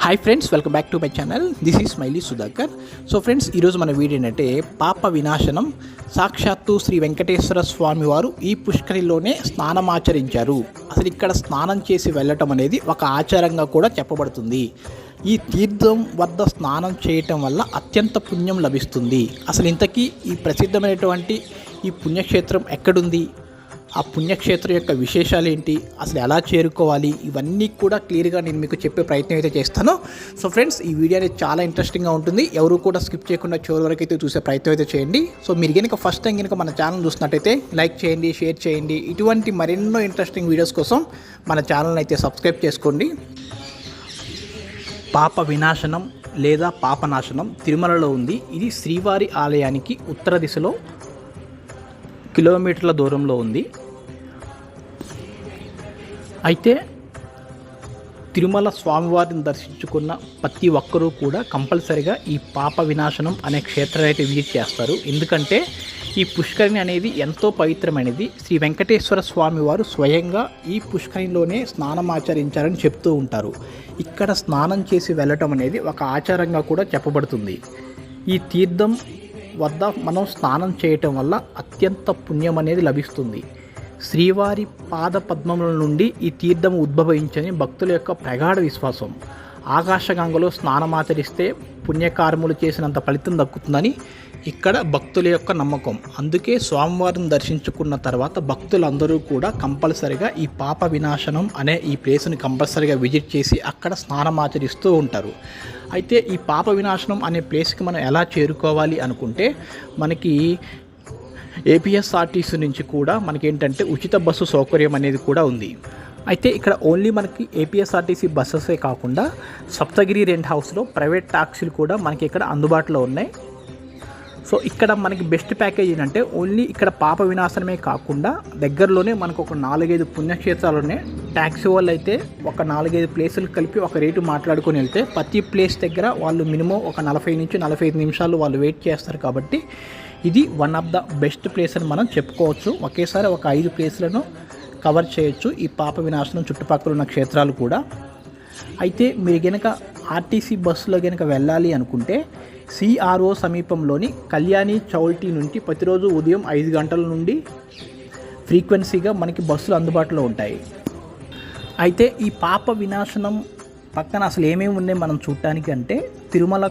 Hi friends, welcome back to my channel. This is smiley Sudhakar. So friends, ఈరోజు మన video ఏంటంటే పాప వినాశనం. సాక్షాత్తు శ్రీ వెంకటేశ్వర స్వామి వారు ఈ పుష్కరిలోనే స్నానం ఆచరించారు. అసలు ఇక్కడ స్నానం చేసి వెళ్ళటం అనేది ఒక ఆచారంగా కూడా చెప్పబడుతుంది. ఈ తీర్థం వద్ద స్నానం చేయటం వల్ల అత్యంత పుణ్యం లభిస్తుంది. అసలు ఇంతకీ ఈ ప్రసిద్ధమైనటువంటి ఈ పుణ్యక్షేత్రం ఎక్కడుంది, ఆ పుణ్యక్షేత్రం యొక్క విశేషాలు ఏంటి, అసలు ఎలా చేరుకోవాలి, ఇవన్నీ కూడా క్లియర్గా నేను మీకు చెప్పే ప్రయత్నం అయితే చేస్తాను. సో ఫ్రెండ్స్, ఈ వీడియో అనేది చాలా ఇంట్రెస్టింగ్గా ఉంటుంది. ఎవరు కూడా స్కిప్ చేయకుండా చివరి వరకు అయితే చూసే ప్రయత్నం అయితే చేయండి. సో మీరు కనుక ఫస్ట్ టైం కనుక మన ఛానల్ చూసినట్టయితే లైక్ చేయండి, షేర్ చేయండి. ఇటువంటి మరెన్నో ఇంట్రెస్టింగ్ వీడియోస్ కోసం మన ఛానల్ని అయితే సబ్స్క్రైబ్ చేసుకోండి. పాప వినాశనం లేదా పాపనాశనం తిరుమలలో ఉంది. ఇది శ్రీవారి ఆలయానికి ఉత్తర దిశలో కిలోమీటర్ల దూరంలో ఉంది. అయితే తిరుమల స్వామివారిని దర్శించుకున్న ప్రతి ఒక్కరూ కూడా కంపల్సరిగా ఈ పాప వినాశనం అనే క్షేత్రాన్ని అయితే విజిట్ చేస్తారు. ఎందుకంటే ఈ పుష్కరిణి అనేది ఎంతో పవిత్రమైనది. శ్రీ వెంకటేశ్వర స్వామి వారు స్వయంగా ఈ పుష్కరిణిలోనే స్నానం ఆచరించారని చెప్తూ ఉంటారు. ఇక్కడ స్నానం చేసి వెళ్ళటం అనేది ఒక ఆచారంగా కూడా చెప్పబడుతుంది. ఈ తీర్థం వద్ద మనం స్నానం చేయటం వల్ల అత్యంత పుణ్యం అనేది లభిస్తుంది. శ్రీవారి పాద పద్మముల నుండి ఈ తీర్థం ఉద్భవించని భక్తుల యొక్క ప్రగాఢ విశ్వాసం. ఆకాశగంగలో స్నానమాచరిస్తే పుణ్యకార్యములు చేసినంత ఫలితం దక్కుతుందని ఇక్కడ భక్తుల యొక్క నమ్మకం. అందుకే స్వామివారిని దర్శించుకున్న తర్వాత భక్తులందరూ కూడా కంపల్సరిగా ఈ పాప వినాశనం అనే ఈ ప్లేస్ని కంపల్సరిగా విజిట్ చేసి అక్కడ స్నానమాచరిస్తూ ఉంటారు. అయితే ఈ పాప వినాశనం అనే ప్లేస్కి మనం ఎలా చేరుకోవాలి అనుకుంటే, మనకి ఏపీఎస్ఆర్టీసీ నుంచి కూడా మనకేంటంటే ఉచిత బస్సు సౌకర్యం అనేది కూడా ఉంది. అయితే ఇక్కడ ఓన్లీ మనకి ఏపీఎస్ఆర్టీసీ బస్సెసే కాకుండా సప్తగిరి రెంట్ హౌస్లో ప్రైవేట్ టాక్సీలు కూడా మనకి ఇక్కడ అందుబాటులో ఉన్నాయి. సో ఇక్కడ మనకి బెస్ట్ ప్యాకేజ్ ఏంటంటే ఓన్లీ ఇక్కడ పాప వినాశనమే కాకుండా దగ్గరలోనే మనకు ఒక 4-5 పుణ్యక్షేత్రాలు ఉన్నాయి. ట్యాక్సీ వాళ్ళు అయితే ఒక 4-5 ప్లేసులు కలిపి ఒక రేటు మాట్లాడుకొని వెళ్తే ప్రతి ప్లేస్ దగ్గర వాళ్ళు మినిమం ఒక 40 నుంచి 45 నిమిషాలు వాళ్ళు వెయిట్ చేస్తారు. కాబట్టి ఇది one of the best place అని మనం చెప్పుకోవచ్చు. ఒకేసారి ఒక 5 ప్లేసులను కవర్ చేయొచ్చు ఈ పాప వినాశనం చుట్టుపక్కల ఉన్న క్షేత్రాలు కూడా. అయితే మీరు కనుక ఆర్టీసీ బస్సులో కనుక వెళ్ళాలి అనుకుంటే సిఆర్ఓ సమీపంలోని కళ్యాణి చౌల్టీ నుండి ప్రతిరోజు ఉదయం 5 గంటల నుండి ఫ్రీక్వెన్సీగా మనకి బస్సులు అందుబాటులో ఉంటాయి. అయితే ఈ పాప వినాశనం పక్కన అసలు ఏమేమి ఉన్నాయి మనం చూడటానికి అంటే, తిరుమల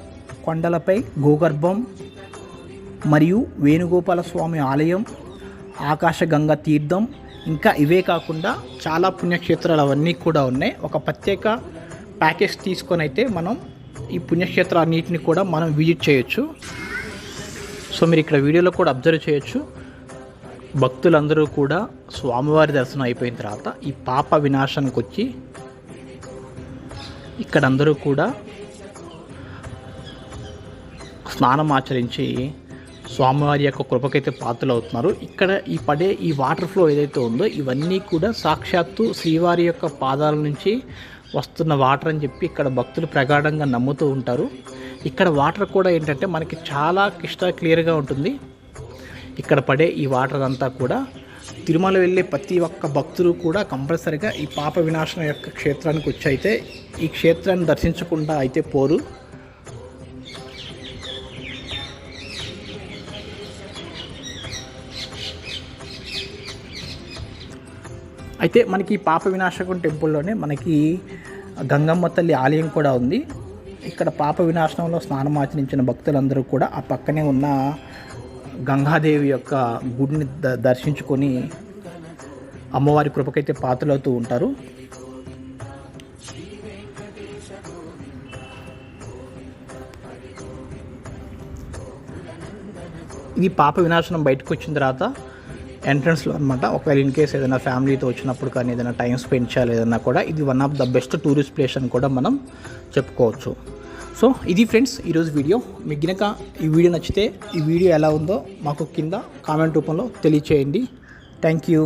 కొండలపై గోగర్భం మరియు వేణుగోపాల స్వామి ఆలయం, ఆకాశగంగా తీర్థం, ఇంకా ఇవే కాకుండా చాలా పుణ్యక్షేత్రాలు అవన్నీ కూడా ఉన్నాయి. ఒక ప్రత్యేక ప్యాకేజ్ తీసుకొని అయితే మనం ఈ పుణ్యక్షేత్రాలన్నింటిని కూడా మనం విజిట్ చేయొచ్చు. సో మీరు ఇక్కడ వీడియోలో కూడా అబ్జర్వ్ చేయొచ్చు. భక్తులందరూ కూడా స్వామివారి దర్శనం అయిపోయిన తర్వాత ఈ పాప వినాశానికి వచ్చి ఇక్కడ అందరూ కూడా స్నానం ఆచరించి స్వామివారి యొక్క కృపకైతే పాత్రలు అవుతున్నారు. ఇక్కడ ఈ వాటర్ ఫ్లో ఏదైతే ఉందో ఇవన్నీ కూడా సాక్షాత్తు శ్రీవారి యొక్క పాదాల నుంచి వస్తున్న వాటర్ అని చెప్పి ఇక్కడ భక్తులు ప్రగాఢంగా నమ్ముతూ ఉంటారు. ఇక్కడ వాటర్ కూడా ఏంటంటే మనకి చాలా క్లియర్గా ఉంటుంది. ఇక్కడ పడే ఈ వాటర్ అంతా కూడా తిరుమల వెళ్ళే ప్రతి ఒక్క భక్తులు కూడా కంపల్సరిగా ఈ పాప వినాశనం యొక్క క్షేత్రానికి వచ్చి అయితే ఈ క్షేత్రాన్ని దర్శించకుండా అయితే పోరు. అయితే మనకి పాప వినాశకం టెంపుల్లోనే మనకి గంగమ్మ తల్లి ఆలయం కూడా ఉంది. ఇక్కడ పాప వినాశనంలో స్నానం ఆచరించిన భక్తులందరూ కూడా ఆ పక్కనే ఉన్న గంగాదేవి యొక్క గుడిని దర్శించుకొని అమ్మవారి కృపకైతే పాత్రలవుతూ ఉంటారు. ఇది పాప వినాశనం బయటకు వచ్చిన తర్వాత ఎంట్రన్స్లో అనమాట. ఒకవేళ ఇన్ కేస్ ఏదైనా ఫ్యామిలీతో వచ్చినప్పుడు కానీ ఏదైనా టైం స్పెండ్ చేయాలి ఏదన్నా కూడా ఇది one of the best tourist place అని కూడా మనం చెప్పుకోవచ్చు. సో ఇది ఫ్రెండ్స్ ఈరోజు వీడియో. మీకు కనుక ఈ వీడియో నచ్చితే ఈ వీడియో ఎలా ఉందో మాకు కింద కామెంట్ రూపంలో తెలియచేయండి. Thank you.